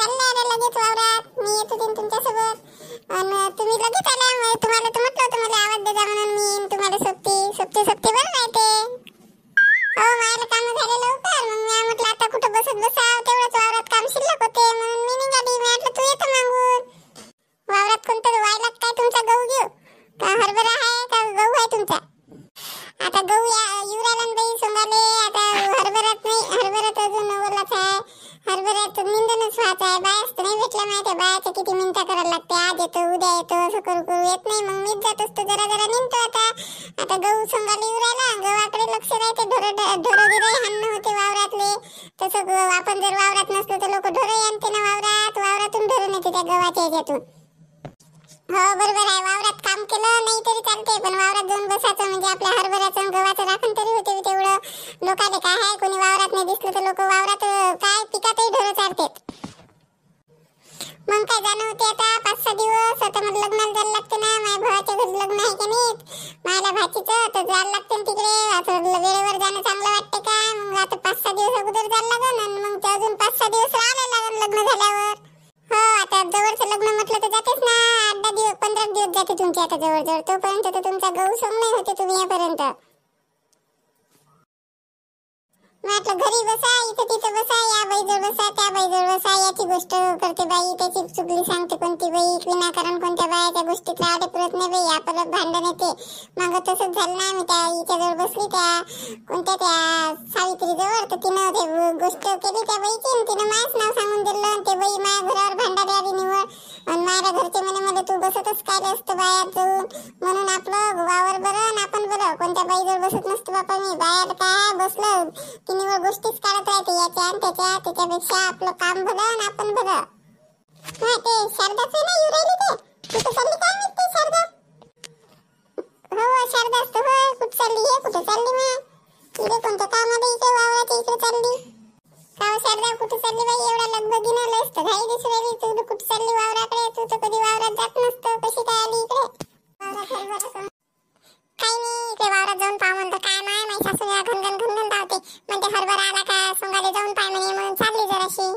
चालले आले लगेच वावरात. मी येत होते तुमच्यासोबत आणि तुम्ही लगेच आला. तुम्हाला तर म्हटलं होतं मला आवाज देजा म्हणून. मी तुम्हाला सोबती बरं नाही ते. हो मला काम झाले लवकर. मग मी म्हटलं आता कुठं बसत बसाव, तेवढंच वावरात काम शिल्लक होते म्हणून मी निघाली. मी म्हटलं तू येतो मागून. वावरात कोणतं वायलात काय तुमचा गहू घेऊ का हरभरा आहे का गहू आहे तुमचा? आता गहू युराला बाई सोंगाले. आता हरभरात नाही, हरभरात अजून ओलाच आहे. हरभऱ्यात निंदनच व्हायचं आहे. बायाच तर नाही भेटला माहिती. बायाच्या किती मिनटं करायला लागते. आज येतो उद्या येतो असं करू येत नाही. मग मीच जात असतो जरा निंदतो. आता गहू सोंगाले युराला गव्हाकडे लक्ष राहते. ढोरगिरे हाणणं होते वावरातले. तसं आपण जर वावरात नसलो तर लोक ढोरही आणते ना वावरातून ढोरून येते त्या गव्हाच्या ह्याच्यातून. हो बरोबर आहे. वावरात काम केलं नाही तरी चालते, पण वावरात जाऊन बसायचं म्हणजे आपल्या हरभऱ्याचं गव्हाचं राखण तरी होते. तेवढं लोकांना काय आहे, कोणी वावरात नाही दिसलं तर लोक वावरात काय पिकातही ढोरं चालतात. मग काय जाणं होते आता 5-6 दिवस. आता मला लग्नाला जायला लागते ना. माझ्या भावाच्या घरी लग्न आहे की नाही माझ्या भाचीचं, तर जायला लागते तिकडे. आता वेळेवर जाणं चांगलं वाटते का? मग आता 5-6 दिवस अगोदर जायला लागेल आणि मग ते अजून 5-6 दिवस राहायला लागेल लग्न झाल्यावर. हो आता जवळचं लग्न म्हटलं तर जातेच ना. 8-10 दिवस 15 दिवस जाते तुमची आता जवळ. तोपर्यंत तर तुमचा गहू सोंग नाही होते तुम्ही येईपर्यंत. म्हटलं घरी बसा, इथं तिथं बसा, या बाईजवळ बसा, त्या बाईजवळ बसा, याची गोष्ट करते बाई, त्याची चुगली सांगते कोणती बाई, विनाकारण कोणत्या बायाच्या गोष्टीत राहते पुरत नाही बाई. आपलं भांडण येते. मग तसंच झालं ना. मी त्या हिच्याजवळ बसली, त्या सावित्री जवळ. तर तिनं ते गोष्ट केली त्या बाईची. तिनं माझंच नाव सांगून दिलं. ते बाई माझ्या घरावर भांडायला आली निवड. आणि माझ्या घरचे म्हणे मला तू बसतच काय असतं बायात जाऊन, म्हणून आपलं वावर बरं आणि आपण बरं. कोणत्या बाईजवळ बसत नसतो बापा मी. बायाला काय बसलं की निवड गोष्टीच काढत राहते याच्या आणि त्याच्यापेक्षा आपलं काम भलं आणि आपण बरं. हा ते शारदाच ना येऊ राहिली ते. कुठं चालली काय माहित ते शारदा? हो शारदा असतं. होय कुठं चालली हे? कुठं चालली मग? इकडे कोणतं काम आलं इकडे वावराच्या इकडे चालली का? शारदा कुठं चालली बाई? एवढा लगबगीनं लय असतं घाई दिसून राहिली. तू कुठं चालली वावराकडे? तू तर कधी वावरात जात नसतं. कशी काय आली इकडे वावरात? काही नाही इकडे वावरात जाऊन पाहा म्हणतं. काय नाही माझी सासू घनघन धावते म्हणते हरभरा आला का सोंगाले जाऊन पाय म्हणे, म्हणून चालली जराशी.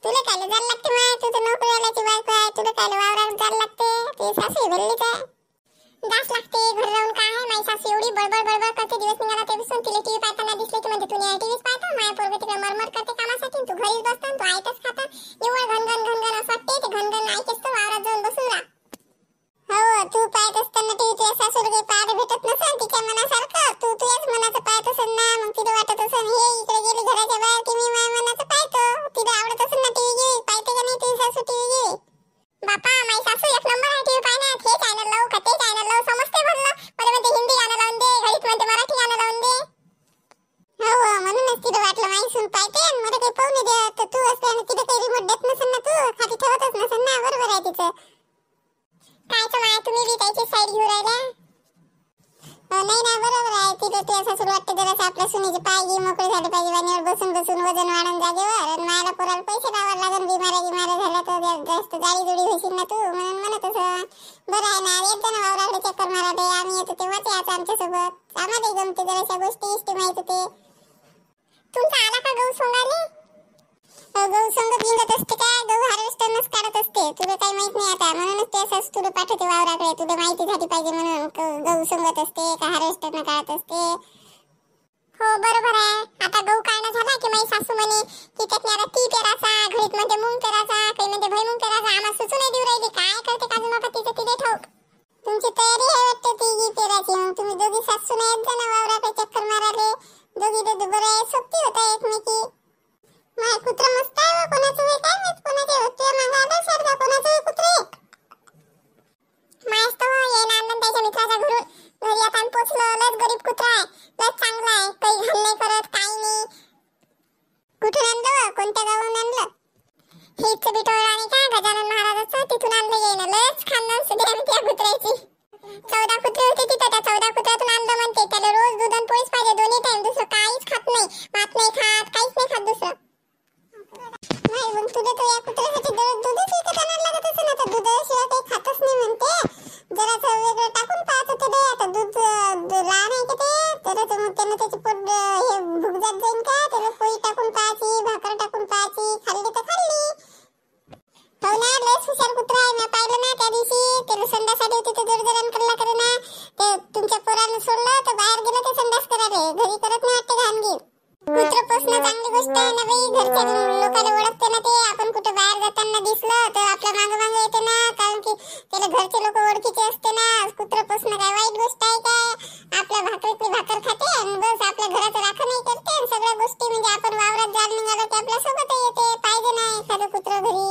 तुला काय जायला लागते माय? तू तर नोकरीवाल्याची बायको आहे. तुला काय वावरात जायला लागते? ते सासू भरलीच आहे. दास लागते घर राहून. काय आहे माझी सासू एवढी बडबड करते. दिवस निघाला तेपासून तिला टीव्ही पाहताना दिसले की म्हणजे तुम्ही टीव्हीच पाहता. माझ्या पोरगं तिकडे मरमर करते कामासाठी. तू घरीच बसता तू ऐकच खाता. एवढं घनघन असं वाटते. ते घनघन ऐकच तर वावरात जाऊन बसून राहा. हो तू पाहत असताना टीव्ही तुझ्या सासूला काही पाहायला भेटत नसेल तिच्या मनासारखं. तू तुझ्याच मनाचं पाहत असेल ना. मग तिला वाटत असेल हे इकडे गेली घराच्या बाहेर की मी माझ्या मनाचं पाहतो. तिला आवडत असेल ना टीव्ही गिवी. पाहते का नाही तुझी सासू टीव्ही गिवी? बापा माझी सासू एक नंबर आहे टीव्ही पाहण्यात. हे चॅनल लावू का ते चॅनल लावू समजते भरलं. मला म्हणते हिंदी गाणं लावून दे, घरीच म्हणते मराठी गाणं लावून दे. हो म्हणूनच तिला वाटलं माझी सून पाहते आणि मला काही पाहू नाही देत. तर तू असल्याने तिला काही रिमोट देत नसेल ना. तू खाली ठेवतच नसेल ना. बरोबर आहे तिचं. कायचं माय तुम्ही बी त्याची साईड घेऊ राहिल्या? नाही ना बरोबर आहे. तिला ते असं सुरू वाटतं जरासं आपल्या सुनीचे पाय घे मोकळे झाले पाहिजे. वाणीवर बसून वजन वाढून जागेवर. आणि मला पोराला पैसे लावायला लागून बिमाऱ्या झाल्या तर जास्त जाडी जुडी होशील ना तू. म्हणून म्हणत असं. बरं आहे ना येत ना वावराकडे चक्कर मारायला. आम्ही येतो तेव्हाच यायचं आमच्यासोबत. आम्हालाही जमते जराशा गोष्टी इष्टी माहित होते. तुमचा आला का गहू सोंगाले? गहू संग बिंगत असते काय? गहू हार्वेस्टरनच काढत असते. तुला काही माहित नाही आता. म्हणूनच ते असंच तुला पाठवते वावराकडे. तुला माहिती झाली पाहिजे म्हणून. गहू संगत असते का हार्वेस्टरनं काढत असते? हो बरोबर आहे. आता गहू काढणं झाला की माझी सासू म्हणे की त्यातल्या आता ती पेराचा, घरीत म्हणजे मूग पेराचा, काही म्हणजे भुईमुग पेराचा. आम्हाला सुचू नाही देऊ राहिली. काय करते काजू नका तिचं तिथे ठाऊक. तुमची तयारी आहे वाटतं ती पेराची. मग तुम्ही दोघी सासू नाही येत जा ना वावराकडे चक्कर माराले. दोघी बरं आहे. सोबती होता एकमेकी. माय कुत्र मस्त आहे. कोणाचं हे काय माहित कोणाचे होते मागे आला शारदा. कोणाचं कुत्रे मायच तो ये ना आनंद त्याच्या मित्राच्या घरून. घरी आता पोचलो. लस गरीब कुत्रा आहे. लस चांगला आहे. काही घाण नाही करत काही नाही. कुठून आणलं? कोणत्या गावून आणलं? हेच बिटोळ आणि का गजानन महाराजाचं तिथून आणलं येणं. लस खानदान सुद्धा त्या कुत्र्याची. 14 कुत्रे होते तिथं. त्या 14 कुत्र्यातून आणलं म्हणते. त्याला रोज दूध आणि पोळीच पाहिजे 2 टाइम. दुसरं काहीच खात नाही. भात नाही खात काहीच नाही खात दुसरं. नाही मग तुला तर या कुत्र्यासाठी दूधच विकत आणायला लागत असेल ना. तर दुधाशिवाय काही खातच नाही म्हणते. जरा वेगळं टाकून पाहत होते ते. आता दूध लहान आहे का ते. तर त्यानं त्याची पोट हे भूक जात जाईन का. त्याला पोळी टाकून पाहायची, भाकर टाकून पाहायची. खाल्ली तर खाल्ली. अभ्यास करायला घरी करत नाही वाटते घाणगी. कुत्र पोसणं चांगली गोष्ट आहे ना बाई. घरच्या लोकांना ओळखते ना ते. आपण कुठे बाहेर जाताना दिसलं तर आपल्या मागे मागे येते ना, कारण की त्याला घरचे लोक ओळखीचे असते ना. कुत्र पोसणं काय वाईट गोष्ट आहे काय? आपल्या भाकरीतली भाकर खाते आणि बस आपल्या घराचं राखण नाही करते आणि सगळ्या गोष्टी म्हणजे आपण वावरात जायला निघालो की आपल्या सोबत येते. पाहिजे ना एखादं कुत्र घरी.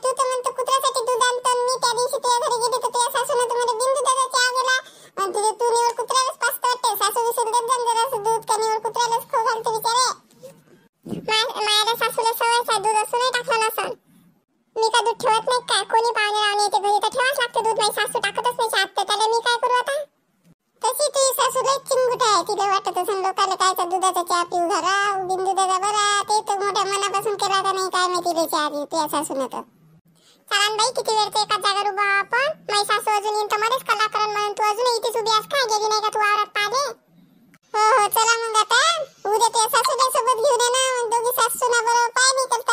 तू तर म्हणतो कुत्र्यासाठी दूध आणतो. मी त्या दिवशी तुझ्या घरी गेले तर तुझ्या सासूने तर मला बिन दुधाचा चहा गेला. तुझे तू निवड कुत्र्यालाच पाचत वाटते. सासू विसरून देत जाण जरासं दूध का निवड कुत्र्यालाच खाऊ घालते बिचारे. माझ्या सासूला सवय दूध असूनही टाकलं नसन. मी का दूध ठेवत नाही काय? कोणी पाहुणे रावणे येते घरी तर ठेवाच लागते दूध. माझी सासू टाकतच नाही चहात तर त्याला मी काय करू आता? तशी तुझी सासू लई चिंगूट आहे. तिला वाटत असेल लोकांना कायचा दुधाचा चहा पिऊ घरा बिन दुधाचा बरा. ते तर मोठ्या मनापासून केला का नाही काय माहिती लई चहा पिऊ तुझ्या सासून. तर चला बाई किती वेळ तर एकाच जागेवर उभा आपण. माझी सासू अजून येईन तर मध्येच कला करण म्हणून तू अजून इथेच उभी आहेस काय? गेली नाही का तू वावरात पाहिले? हो चला मग आता उद्या तुझ्या सासूच्या सोबत घेऊन ये ना. मग दोघी सासूना बरोबर पाय नाही करता